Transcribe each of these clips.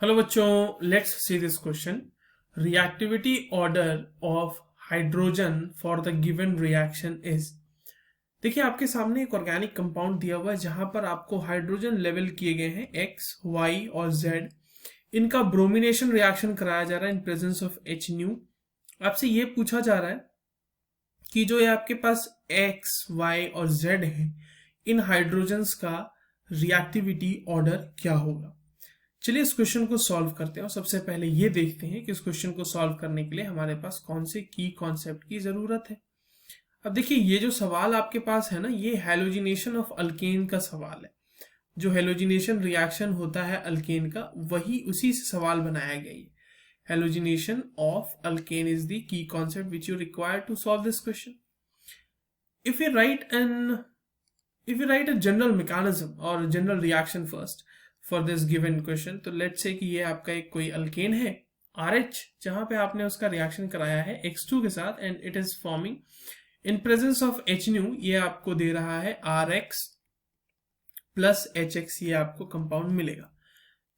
Hello बच्चों, let's see this question. Reactivity order of hydrogen for the given reaction is. देखिए, आपके सामने एक ऑर्गेनिक कंपाउंड दिया हुआ है जहां पर आपको हाइड्रोजन लेवल किए गए हैं एक्स, वाई और जेड। इनका ब्रोमिनेशन रिएक्शन कराया जा रहा है in presence of H new. आपसे ये पूछा जा रहा है कि जो ये आपके पास एक्स, वाई और जेड है, इन हाइड्रोजन्स का रिएक्टिविटी ऑर्डर क्या होगा। चलिए इस क्वेश्चन को सॉल्व करते हैं और सबसे पहले ये देखते हैं कि इस क्वेश्चन को सॉल्व करने के लिए हमारे पास कौन से की कॉन्सेप्ट की जरूरत है। अब देखिए, ये जो सवाल आपके पास है ना, ये हैलोजिनेशन ऑफ अल्केन का सवाल है। जो हैलोजिनेशन रिएक्शन होता है अल्केन का, वही उसी से सवाल बनाया गया है। Halogenation of alkane is the key concept which you require to solve this question. If you write a general mechanism और general reaction first for this given question, तो लेट्स से कि ये आपका एक कोई अल्केन है RH, जहां पे आपने उसका रिएक्शन कराया है X2 के साथ and it is forming in presence of H new. ये आपको दे रहा है RX प्लस HX, ये आपको कंपाउंड मिलेगा।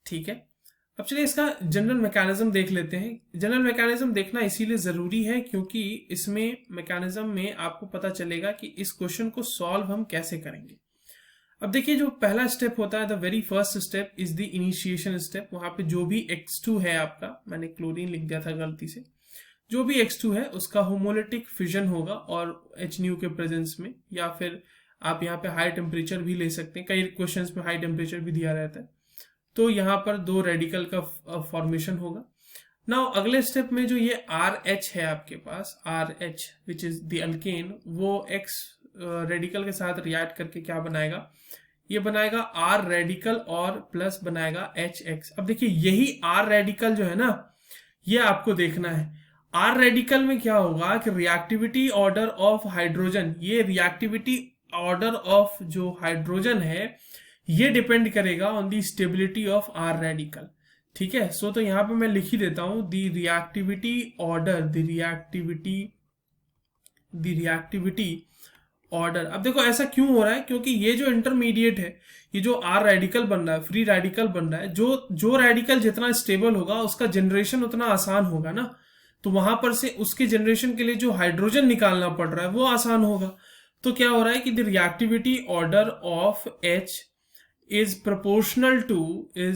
ठीक है, अब चलिए इसका जनरल मैकेनिज्म देख लेते हैं। जनरल मैकेनिज्म देखना इसीलिए जरूरी है क्योंकि इसमें मैकेनिज्म में आपको पता चलेगा कि इस क्वेश्चन को सॉल्व हम कैसे करेंगे। अब देखिए, जो पहला स्टेप होता है, the very first step is the initiation step. वहां पे जो भी X2 है आपका, मैंने क्लोरीन लिख दिया था गलती से, जो भी X2 है उसका होमोलिटिक फिजन होगा और H न्यू के प्रेजेंस में, या फिर आप यहाँ पे हाई टेम्परेचर भी ले सकते हैं। कई क्वेश्चंस में हाई टेम्परेचर भी दिया रहता है। तो यहाँ पर दो रेडिकल का फॉर्मेशन होगा। नाउ अगले स्टेप में जो ये RH है आपके पास, RH which is the alkane, वो X रेडिकल के साथ रिएक्ट करके क्या बनाएगा, ये बनाएगा R रेडिकल और प्लस बनाएगा HX। अब देखिए, यही R रेडिकल जो है ना, ये आपको देखना है। R रेडिकल में क्या होगा कि रिएक्टिविटी ऑर्डर ऑफ हाइड्रोजन, ये रिएक्टिविटी ऑर्डर ऑफ जो हाइड्रोजन है, ये डिपेंड करेगा on the stability of R radical. ठीक है, सो तो यहां पे मैं लिख ही देता हूं the reactivity order, the reactivity order. अब देखो ऐसा क्यों हो रहा है, क्योंकि ये जो इंटरमीडिएट है, ये जो R रेडिकल बन रहा है, फ्री रेडिकल बन रहा है, जो रेडिकल जितना स्टेबल होगा उसका जनरेशन उतना आसान होगा ना। तो वहां पर से उसके जनरेशन के लिए जो हाइड्रोजन निकालना पड़ रहा है वो आसान होगा। तो क्या हो रहा है कि the reactivity order of H is proportional to the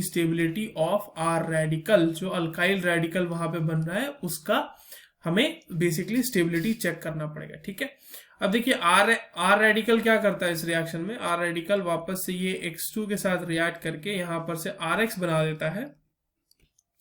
stability of R radical. जो अल्काइल रेडिकल वहां पे बन रहा है उसका हमें बेसिकली स्टेबिलिटी चेक करना पड़ेगा। ठीक है, अब देखिए R रेडिकल क्या करता है इस रिएक्शन में। R रेडिकल वापस से ये X2 के साथ रिएक्ट करके यहां पर से RX बना देता है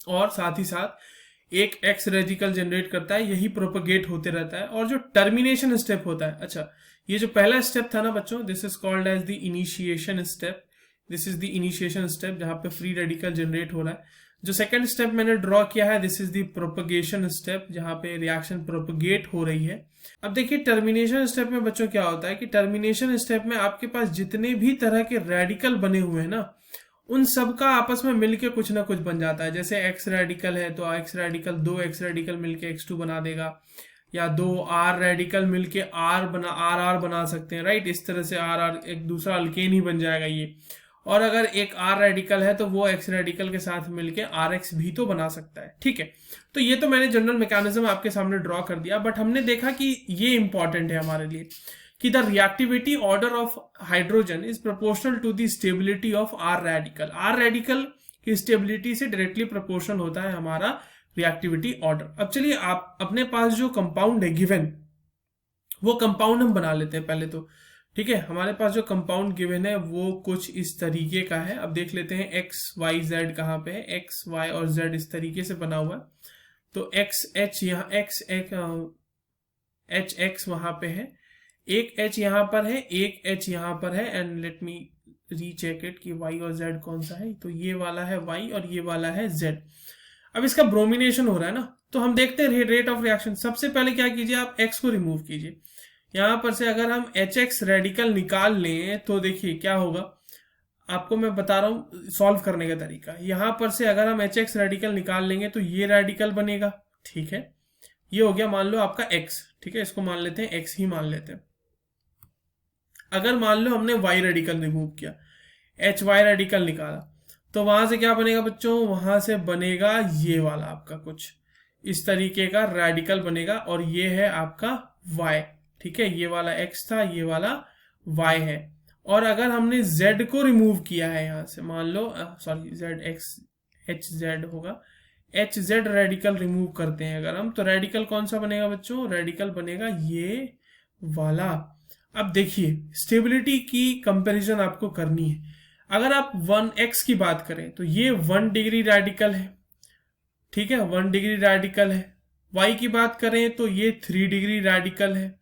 और साथ ही साथ एक X रेडिकल जनरेट करता है। यही प्रोपगेट होते रहता है। और जो टर्मिनेशन स्टेप होता है, अच्छा, ये जो पहला स्टेप था ना बच्चों, this is called as the initiation step. This is the initiation step जहां पे फ्री रेडिकल जनरेट हो रहा है। जो सेकंड स्टेप मैंने ड्रॉ किया है, this is the propagation step, जहां पे रिएक्शन प्रोपगेट हो रही है। अब देखिए, टर्मिनेशन स्टेप में बच्चों क्या होता है कि टर्मिनेशन स्टेप में आपके पास जितने भी तरह के रेडिकल बने हुए हैं ना, उन सब का आपस में मिलके कुछ ना कुछ बन जाता है। जैसे X रेडिकल है तो X रेडिकल, दो X रेडिकल मिलके X2 बना देगा, या दो R रेडिकल मिलके RR बना सकते हैं, राइट। इस तरह से RR एक दूसरा अल्केन ही बन जाएगा ये। और अगर एक R रेडिकल है तो वो X रेडिकल के साथ मिलके RX भी तो बना सकता है। ठीक है, तो ये तो मैंने जनरल मैकेनिज्म आपके सामने ड्रॉ कर दिया, बट हमने देखा कि ये इंपॉर्टेंट है हमारे लिए कि the reactivity order of hydrogen is proportional to the stability of R radical. R radical की स्टेबिलिटी से डायरेक्टली प्रोपोर्शनल होता है हमारा रिएक्टिविटी ऑर्डर। अब चलिए, आप अपने पास जो कंपाउंड है गिवन, वो कंपाउंड हम बना लेते हैं पहले तो। ठीक है, हमारे पास जो कंपाउंड गिवन है वो कुछ इस तरीके का है। अब देख लेते हैं X Y Z कहाँ पे है। X Y और Z इस तरीके से बना हुआ है। तो XH यहाँ HX वहां पे है, एक H यहाँ पर है, एक H यहाँ पर है। And let me recheck it कि Y और Z कौन सा है। तो ये वाला है Y और ये वाला है Z। अब इसका ब्रोमिनेशन हो रहा है ना, तो हम देखते हैं रेट ऑफ रिएक्शन। सबसे पहले क्या कीजिए, आप X को रिमूव कीजिए। यहां पर से अगर हम HX रेडिकल निकाल लें तो देखिए क्या होगा, आपको मैं बता रहा हूं सॉल्व करने का तरीका। यहां पर से अगर हम HX रेडिकल निकाल लेंगे तो ये रेडिकल बनेगा। ठीक है, ये हो गया मान लो आपका x, ठीक है, इसको मान लेते हैं x ही मान लेते हैं। अगर मान लो हमने y रेडिकल रिमूव किया, HY रेडिकल निकाला, तो वहां से क्या बनेगा बच्चों, वहां से बनेगा ये वाला आपका कुछ इस तरीके का रेडिकल बनेगा, और ये है आपका y, ठीक है, ये वाला x था, ये वाला y है। और अगर हमने z को रिमूव किया है यहां से, मान लो सॉरी zx hz होगा, hz रेडिकल रिमूव करते हैं अगर हम, तो रेडिकल कौन सा बनेगा बच्चों, रेडिकल बनेगा ये वाला। अब देखिए स्टेबिलिटी की कंपैरिजन आपको करनी है। अगर आप 1x की बात करें तो ये 1 डिग्री रेडिकल है, ठीक है, 1 डिग्री रेडिकल है। y की बात करें तो ये 3 डिग्री रेडिकल है।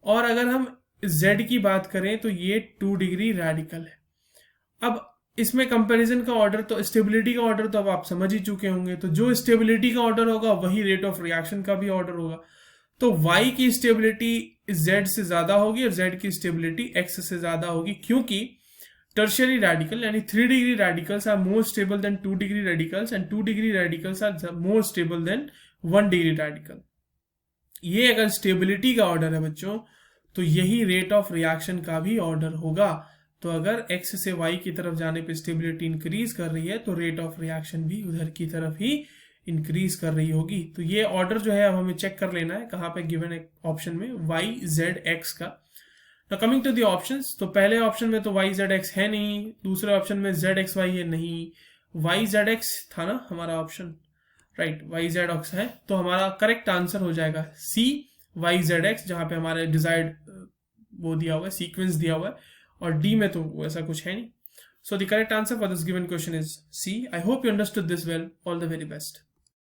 और अगर हम z की बात करें तो ये 2 डिग्री रेडिकल है। अब इसमें कंपैरिजन का ऑर्डर, तो स्टेबिलिटी का ऑर्डर तो अब आप समझ ही चुके होंगे, तो जो स्टेबिलिटी का ऑर्डर होगा वही रेट ऑफ रिएक्शन का भी ऑर्डर होगा। तो y की स्टेबिलिटी z से ज्यादा होगी और z की स्टेबिलिटी x से ज्यादा होगी, क्योंकि टर्शियरी रेडिकल यानी 3 degree radicals are more stable than 2 degree radicals and 2 degree radicals are more stable than 1 degree radical. ये अगर स्टेबिलिटी का ऑर्डर है बच्चों, तो यही रेट ऑफ रिएक्शन का भी ऑर्डर होगा। तो अगर x से y की तरफ जाने पे स्टेबिलिटी इंक्रीज कर रही है, तो रेट ऑफ रिएक्शन भी उधर की तरफ ही इंक्रीज कर रही होगी। तो ये ऑर्डर जो है अब हमें चेक कर लेना है कहाँ पे गिवन है ऑप्शन में, y z x का। तो कमिंग टू द ऑप्शंस, तो पहले ऑप्शन में तो y z x है नहीं, दूसरे ऑप्शन में z x y है नहीं, y z x था ना हमारा option, right, y z x है, तो हमारा करेक्ट आंसर हो जाएगा C y z x, जहां पे हमारे डिजायर्ड वो दिया हुआ है, सीक्वेंस दिया हुआ है, और D में तो ऐसा कुछ है नहीं। So the correct answer for this given question is C. I hope you understood this well. All the very best.